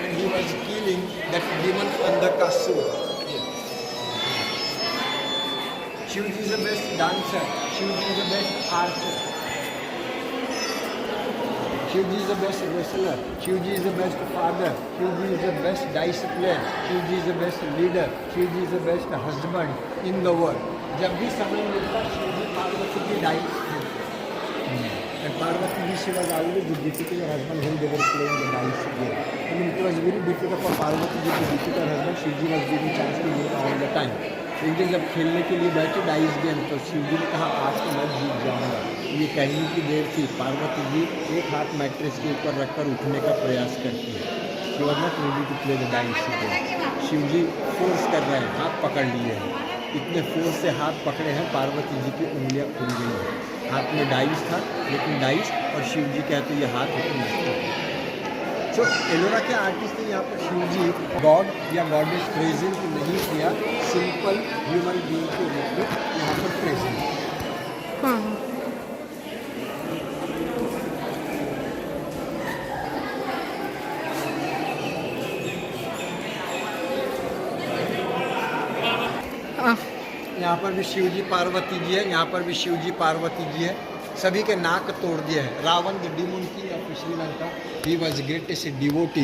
and he was killing that demon Andhakasura. Shivji is the best dancer. Shivji is the best archer. Shivji is the best wrestler. Shivji is the best father. Shivji is the best dice player. Shivji is the best leader. Shivji is the best husband in the world. जब भी समय मिलता शिवजी पार्वती की dice खेलते. And Parvati ji, she was always defeating her husband when they were playing the dice game. I mean, it was very difficult for Parvati ji to defeat her husband. Shivji was giving chance to him all the time. एक दिन जब खेलने के लिए बैठे dice game तो शिवजी ने कहा आज तो मैं जीत जाऊंगा. ये कहने की देर थी. पार्वती जी एक हाथ मैट्रेस के ऊपर रखकर उठने का प्रयास करती है. She was not ready to play the dice game. Shivji force कर रहे हैं, हाथ पकड़ लिए हैं. इतने फोर्स से हाथ पकड़े हैं पार्वती जी की उंगलियां खुल गई हैं. हाथ में डाइस था लेकिन डाइस और शिवजी कहते ये हाथ नहीं. तो एलोरा के आर्टिस्ट ने यहाँ पर शिवजी गॉड या गॉडेस प्रेजेंट नहीं किया, सिंपल ह्यूमन बीइंग के रूप में यहाँ पर प्रेजेंट. हाँ हाँ. यहाँ पर भी शिवजी पार्वती जी है, यहाँ पर भी शिवजी पार्वती जी है. सभी के नाक तोड़ दिए हैं. Ravana the demon king of Sri Lanka, he was greatest devotee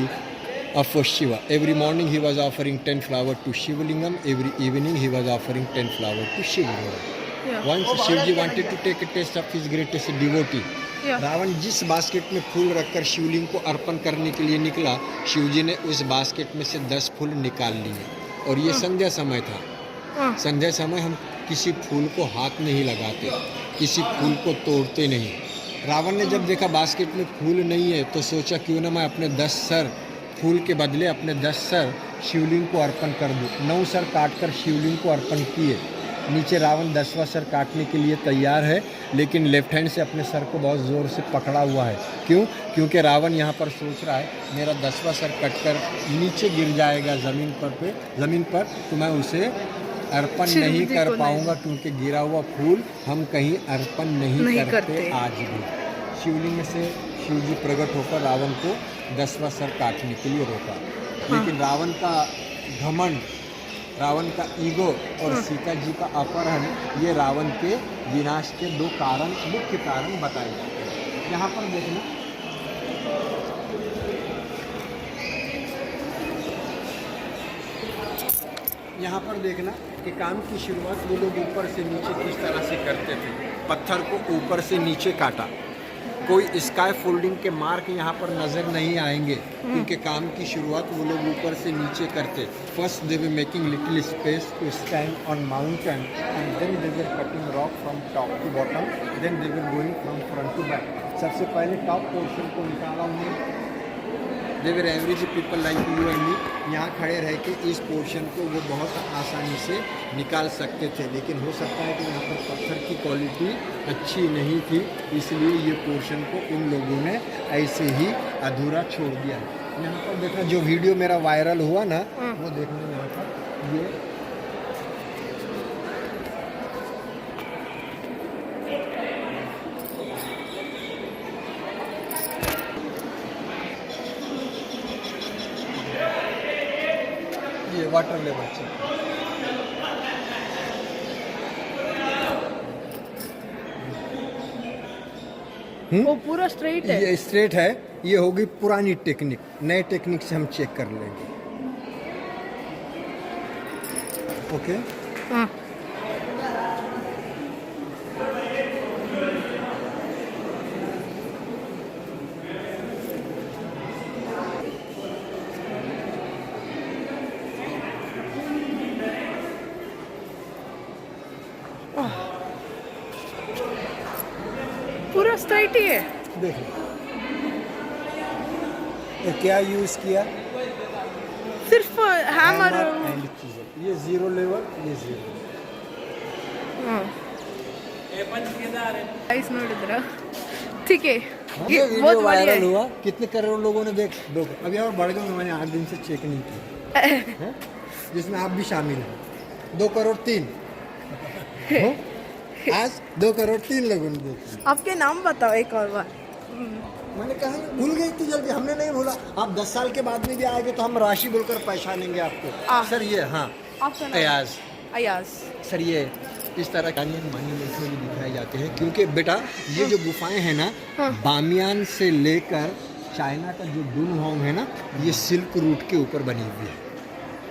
of Shiva. Every morning he was offering 10 flowers to Shivlingam. Every evening he was offering 10 flowers to Shivlingam. Yeah. Once Shivji wanted to take a taste of his greatest devotee. Yeah. Ravana जिस basket में फूल रखकर शिवलिंग को अर्पण करने के लिए निकला, शिवजी ने उस बास्केट में से 10 फूल निकाल लिए. और ये संध्या समय था. संध्या समय हम किसी फूल को हाथ नहीं लगाते, किसी फूल को तोड़ते नहीं. रावण ने जब देखा बास्केट में फूल नहीं है तो सोचा क्यों ना मैं अपने 10 सर फूल के बदले अपने 10 सर शिवलिंग को अर्पण कर दूं. 9 सर काटकर शिवलिंग को अर्पण किए. नीचे रावण 10वां सर काटने के लिए तैयार है, लेकिन लेफ्ट हैंड से अपने सर को बहुत ज़ोर से पकड़ा हुआ है. क्यों? क्योंकि रावण यहाँ पर सोच रहा है मेरा 10वां सर कटकर नीचे गिर जाएगा ज़मीन पर तो मैं उसे अर्पण नहीं कर पाऊंगा, क्योंकि गिरा हुआ फूल हम कहीं अर्पण नहीं करते आज भी. शिवलिंग से शिवजी प्रकट होकर रावण को 10वां सर काटने के लिए रोका. लेकिन रावण का घमंड, रावण का ईगो और सीता जी का अपहरण, ये रावण के विनाश के 2 मुख्य कारण बताए जाते हैं. यहाँ पर देखना, यहाँ पर देखना कि काम की शुरुआत वो लोग ऊपर से नीचे किस तरह से करते थे. पत्थर को ऊपर से नीचे काटा. कोई स्काई फोल्डिंग के मार्क यहाँ पर नज़र नहीं आएंगे, क्योंकि काम की शुरुआत वो लोग ऊपर से नीचे करते. First they were making little space to stand on mountain and then they were cutting rock from top to bottom, then they were going from front to back. सबसे पहले टॉप पोर्शन को निकाला उन्होंने. They were average people like you and me. यहाँ खड़े रह के इस पोर्शन को वो बहुत आसानी से निकाल सकते थे, लेकिन हो सकता है कि यहाँ पर पत्थर की क्वालिटी अच्छी नहीं थी, इसलिए ये पोर्शन को उन लोगों ने ऐसे ही अधूरा छोड़ दिया. यहाँ पर देखना, जो वीडियो मेरा वायरल हुआ ना, वो देखना यहाँ पर ये वाटर लेवल चेक. वो पूरा स्ट्रेट है. ये स्ट्रेट है. ये होगी पुरानी टेक्निक. नए टेक्निक से हम चेक कर लेंगे. ओके. हाँ. पूरा स्ट्राइट ही है. देखो तो क्या यूज़ किया, सिर्फ हैमर एंड चीज़ें. ये 0 लेवल, ये 0. गाइस नोडिद्रा. ठीक है, ये वीडियो वायरल हुआ. कितने करोड़ लोगों ने देख. अभी और बढ़ गए. मैंने 8 दिन से चेक नहीं किया, जिसमें आप भी शामिल हैं. 2 करोड़ 3. हो? आज 2 करोड़ 3 लोगों ने देखी। आपके नाम बताओ एक और बार। मैंने कहा भूल गई इतनी जल्दी, हमने नहीं भूला। आप 10 साल के बाद में भी आएंगे तो हम राशि बोलकर पहचानेंगे आपको। सर ये हाँ आपका नाम? अयाज। अयाज। सर ये इस तरह का मॉन्यूमेंट्स में दिखाए जाते हैं क्योंकि बेटा ये जो गुफाएं हैं ना, बामियान से लेकर चाइना का जो डुनहोंग है ना, ये सिल्क रूट के ऊपर बनी हुई है।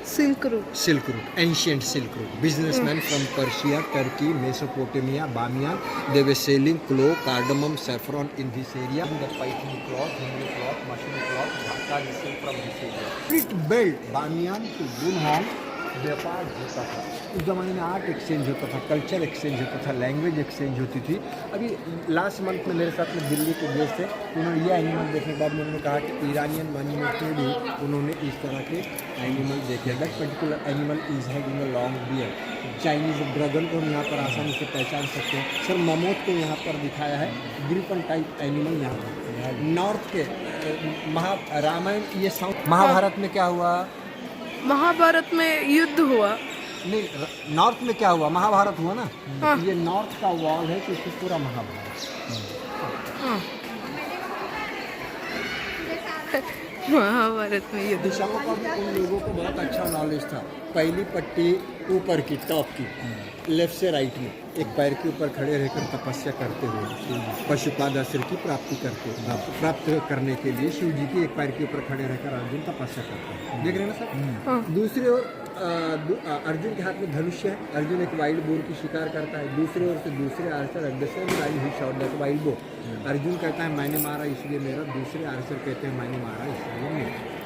Silk route. Silk route, ancient silk route. Businessman from Persia, Turkey, Mesopotamia, Bamiyan, they were selling clove, cardamom, saffron in this area, the Paithani cloth, Hindu cloth, machine cloth, Dhaka from this area. Street belt Bamiyan to Dunhuang व्यापार होता था। उस ज़माने में art exchange होता था, culture exchange होता था, लैंग्वेज एक्सचेंज होती थी। अभी लास्ट मंथ में मेरे साथ में दिल्ली के गेस्ट थे, उन्होंने ये एनिमल देखने के बाद उन्होंने कहा कि ईरानियन मॉन्यूमेंट में भी उन्होंने इस तरह के एनिमल देखे। That particular animal is having a long beard. Chinese dragon को हम यहाँ पर आसानी से पहचान सकते हैं। सर ममोथ को यहाँ पर दिखाया है, ग्रिफन टाइप एनिमल यहाँ पर। नॉर्थ के रामायण, ये साउथ महाभारत में क्या हुआ? महाभारत में युद्ध हुआ। नहीं, नॉर्थ में क्या हुआ? महाभारत हुआ ना। ये नॉर्थ का वॉल है तो इसमें पूरा महाभारत। महाभारत में युद्ध। दिशाओं का भी उन लोगों को बहुत अच्छा नॉलेज था। पहली पट्टी ऊपर की, टॉप की, लेफ्ट से राइट में, एक पैर के ऊपर खड़े रहकर तपस्या करते हुए पशुपाद अस्त्र की प्राप्त करने के लिए शिव जी के एक पैर के ऊपर खड़े रहकर अर्जुन तपस्या करते हैं। देख रहे हैं ना सर? दूसरी ओर अर्जुन के हाथ में धनुष्य है। अर्जुन एक वाइल्ड बोर की शिकार करता है। दूसरी ओर से दूसरे आर्चर वाइल्ड बो। अर्जुन कहता है मैंने मारा इसलिए मेरा, दूसरे आर्चर कहते हैं मैंने मारा इसलिए मेरा।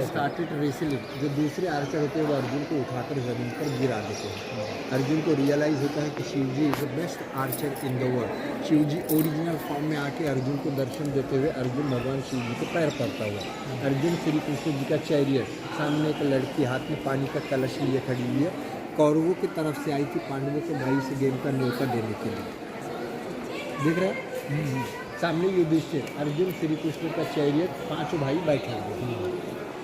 Started wrestling. जो दूसरे आर्चर होते हैं वो अर्जुन को उठाकर जमीन पर गिरा देते हैं। अर्जुन को रियलाइज होता है कि Shiv ji is the best archer in the world. Shiv ji original form में आके अर्जुन को दर्शन देते हुए अर्जुन भगवान शिव जी को पैर पड़ता हुआ। अर्जुन श्री कृष्ण जी का चैरियट, सामने एक लड़की हाथ में पानी का कलश लिए खड़ी हुई है, कौरवों की तरफ से आई थी पांडवों को भाई से गेम का न्योता देने के लिए। देख रहे हैं सामने युधिष्ठिर, अर्जुन श्री कृष्ण का चैरियट, 5 भाई बैठे हुए।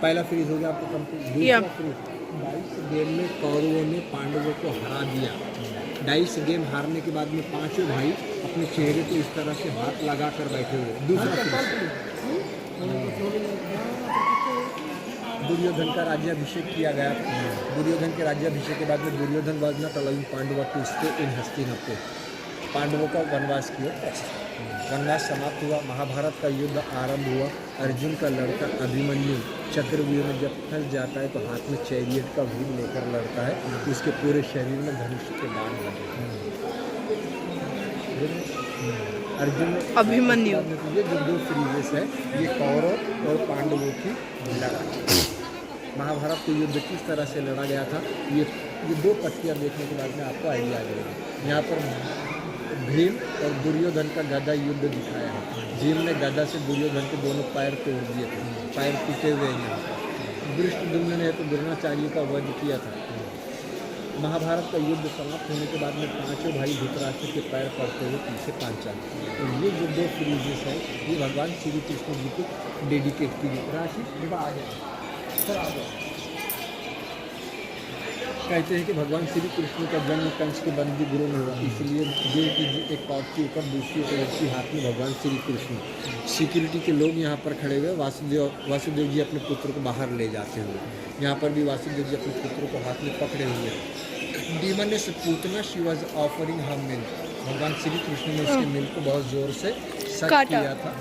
पहला फ्रीज हो गया आपको कंप्लीट। दूसरा फ्रीज 22 गेम में कौरवों ने पांडवों को हरा दिया। 22 गेम हारने के बाद में 5 भाई अपने चेहरे को इस तरह से हाथ लगा कर बैठे हुए। दूसरा फ्रीज, दुर्योधन का राज्याभिषेक किया गया था। दुर्योधन के राज्याभिषेक के बाद में Duryodhana was not allowing Pandava to stay in Hastinapur. पांडवों का वनवास किया। वनवास समाप्त हुआ, महाभारत का युद्ध आरंभ हुआ। अर्जुन का लड़का अभिमन्यु चक्रव्यूह में जब फंस जाता है तो हाथ में चैरियट का व्हील लेकर लड़ता है, उसके पूरे शरीर में धनुष के बाण लगे। अर्जुन अभिमन्यु। ये जो 2 फ्रीजेस है, ये कौरव और पांडवों की लड़ाई। महाभारत के युद्ध किस तरह से लड़ा गया था, ये 2 पट्टियाँ देखने के बाद में आपको आइडिया आ जाएगा। यहाँ पर भीम और दुर्योधन का गदा युद्ध दिखाया है। भीम ने गदा से दुर्योधन के दोनों पैर तोड़ दिए थे, पैर टूटे हुए हैं। दृष्टद्युम्न ने तो द्रोणाचार्य का वध किया था। महाभारत का युद्ध समाप्त होने के बाद में 5 भाई धृतराष्ट्र के पैर पड़ते हुए पीछे पांचाल। तो ये जो 2 फ्रीजेस है ये भगवान श्री कृष्ण जी को डेडिकेट की गई। राशि आ जाए सर, आ जाए। कहते हैं कि भगवान श्री कृष्ण का जन्म कंस के बंदी गृह में हुआ, इसलिए देव की एक कॉट के ऊपर दूसरी तरफ की हाथ में भगवान श्री कृष्ण। सिक्योरिटी के लोग यहाँ पर खड़े हुए। वासुदेव जी अपने पुत्र को बाहर ले जाते हुए, यहाँ पर भी वासुदेव जी अपने पुत्र को हाथ में पकड़े हुए हैं। डीमन ने पूतना शी वॉज ऑफरिंग हम मिल्क। भगवान श्री कृष्ण ने उसके मिल्क को बहुत ज़ोर से सट किया था,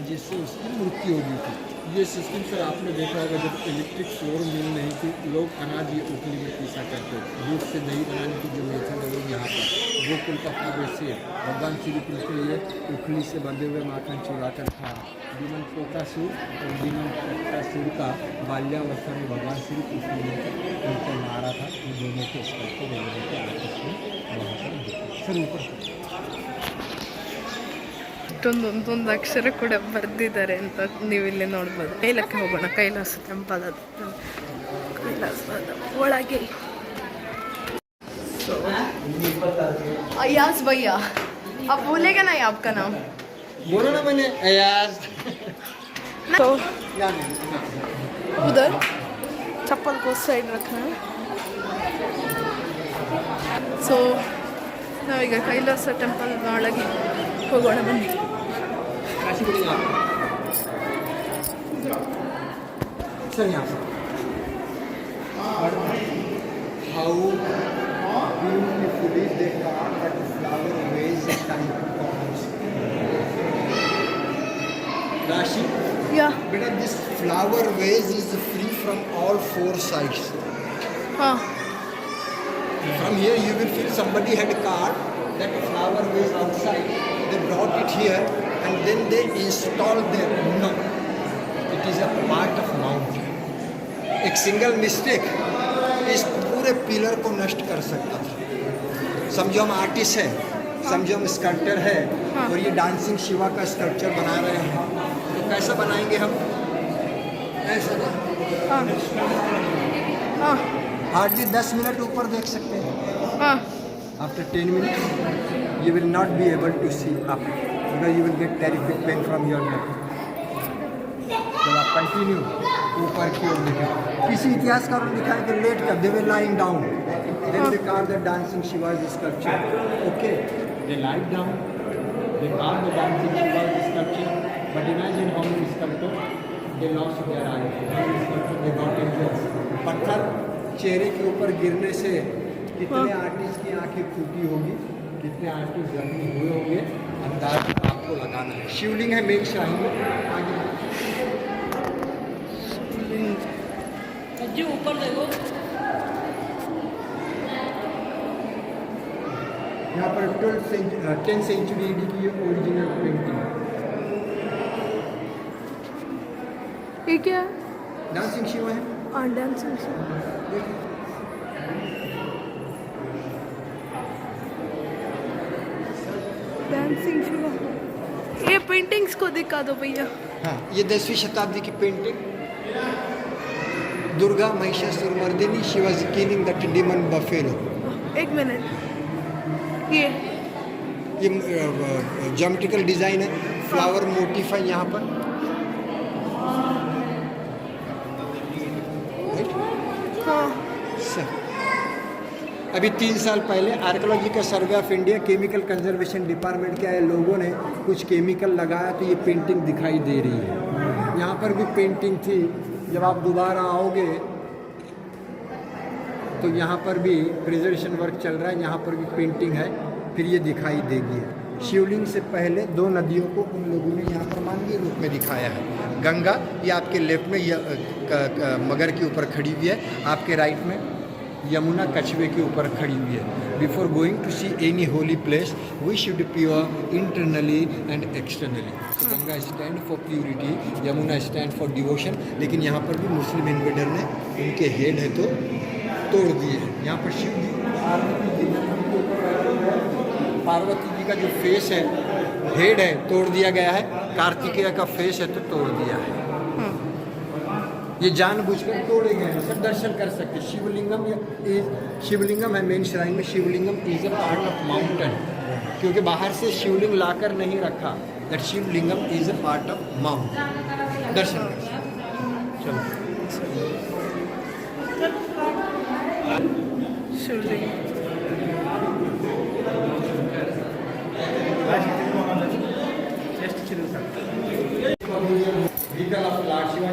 जिससे उसकी मृत्यु हो गई थी। ये सिस्टम सर आपने देखा होगा, जब इलेक्ट्रिक फ्लोर मिल नहीं थी, लोग अनाज ये उखली में पीसा करते थे। दूध से दही बनाने की जो मेथड है वो यहाँ पर गोकुल का फावेसी है। भगवान श्री कृष्ण ये उखली से बंधे हुए माखन चुरा कर खा। डीमन पोकासुर और डीमन पोकासुर का बाल्यावस्था में भगवान श्री कृष्ण ने उनको मारा था। ये दोनों के स्कल को दोनों के आपस में वहाँ पर सर ऊपर ಒಂದೊಂದೊಂದು ಅಕ್ಷರ ಕೂಡ ಬರೆದಿದ್ದಾರೆ ಅಂತ ನೀವು ಇಲ್ಲಿ ನೋಡ್ಬೋದು. ಮೇಲಕ್ಕೆ ಹೋಗೋಣ. ಕೈಲಾಸ ಟೆಂಪಲ್ ಅದು, ಕೈಲಾಸದ ಒಳಗೆ. अयाज भैया, आप बोलेगा नहीं आपका नाम? बोलो ना मैंने अयाज। तो उधर चप्पल को साइड रखना है। सो ನಾವೀಗ ಕೈಲಾಸ ಟೆಂಪಲ್ ಒಳಗೆ ಹೋಗೋಣ ಬನ್ನಿ. सर यहाँ पर how beautifully they carve that flower vase type of Rashi, yeah beta, this flower vase is free from all four sides. ಹಾಂ From here you will feel somebody had carved that flower vase outside. They brought it here and then they installed there. No, it is a part of mountain. एक single mistake इस पूरे pillar को नष्ट कर सकता था. समझो हम आर्टिस्ट है, समझो हम स्कल्पटर है और ये डांसिंग शिवा का स्कल्पचर बना रहे हैं, तो कैसा बनाएंगे हम? ऐसा ना, ಹಾಂ ಹಾಂ हार्डली 10 मिनट ऊपर देख सकते हैं. ಹಾಂ After 10 minutes, you will not be able to see up because you will get terrific pain from your neck. जब आप कंटिन्यू ऊपर की ओर देखें, किसी इतिहासकार ने लिखा है कि लेट कर दे will lying down, then they carve the dancing Shiva's sculpture. Okay, they lied down, they carve the dancing Shiva's sculpture, but imagine how many sculpture they lost their eye, they got injured. पत्थर चेहरे के ऊपर गिरने से कितने आर्टिस्ट की आंखें फूटी होगी, कितने आर्टिस्ट जख्मी हुए होंगे, अंदाज आपको लगाना है. शिवलिंग है मेन शाही में. आगे जी ऊपर देखो. यहाँ पर 10th सेंचुरी AD की ओरिजिनल पेंटिंग. ये क्या है? डांसिंग शिवा है. हाँ डांसिंग शिवा. ये पेंटिंग्स को दिखा दो भैया. हाँ, ये 10वीं शताब्दी की painting. Durga Mahishasur Mardini, she was killing that demon buffalo. एक मिनट. ये ज्योमेट्रिकल डिजाइन है, फ्लावर मोटिफ है यहाँ पर. हाँ सर, अभी 3 साल पहले आर्कियोलॉजी का survey of India chemical conservation department के लोगों ने कुछ केमिकल लगाया तो ये पेंटिंग दिखाई दे रही है. यहाँ पर भी पेंटिंग थी. जब आप दोबारा आओगे तो यहाँ पर भी प्रिजर्वेशन वर्क चल रहा है, यहाँ पर भी पेंटिंग है, फिर ये दिखाई देगी. शिवलिंग से पहले 2 नदियों को उन लोगों ने यहाँ पर मानवीय रूप में दिखाया है. गंगा ये आपके लेफ्ट में मगर के ऊपर खड़ी हुई है, आपके राइट में यमुना कछुए के ऊपर खड़ी हुई है. Before going to see any holy place we should pure internally and externally. तो Ganga stand for purity, Yamuna stand for devotion. लेकिन यहाँ पर भी मुस्लिम इन्वेडर ने उनके हेड है तो तोड़ दिए. यहाँ पर शिव जी पार्वती जी का जो फेस है, हेड है, तोड़ दिया गया है. कार्तिकेय का फेस है तो तोड़ दिया है. ये जानबूझकर तोड़े गए हैं. सब दर्शन कर सकते. शिवलिंगम है मेन श्राइन में. Shivlingam is a part of mountain, क्योंकि बाहर से शिवलिंग लाकर नहीं रखा. That Shivlingam is a part of mountain. दर्शन कर सकते. चलो शिवलिंग.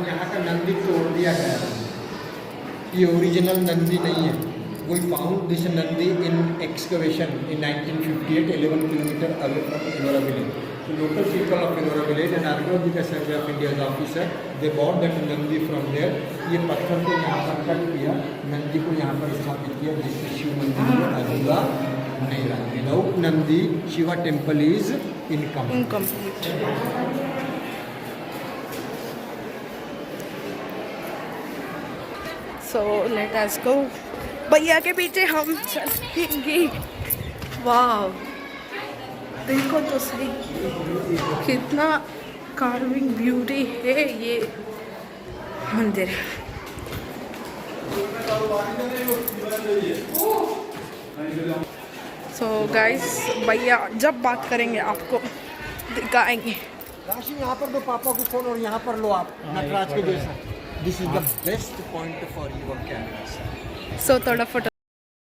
यहाँ का नंदी तोड़ दिया गया है. ये ओरिजिनल नंदी नहीं है. We found this Nandi in excavation in 1958 11 kilometre away from Ellora village. So local people of Ellora village and Archaeological Survey of India's officer, they bought that Nandi from there. ये पत्थर को यहाँ पर कट किया, नंदी को यहाँ पर स्थापित किया, जिससे शिव मंदिर में अधूरा नहीं रहा. Without Nandi, Shiva temple is incomplete. So let us go. भैया के पीछे हम चलेंगे. वाह, देखो तो सही कितना कार्विंग ब्यूटी है ये मंदिर. सो गाइस, भैया जब बात करेंगे आपको दिखाएंगे. राशि यहाँ पर दो पापा को फोन और यहाँ पर लो आप नटराज के जैसा. This is the best point for your camera. So थोड़ा फोटो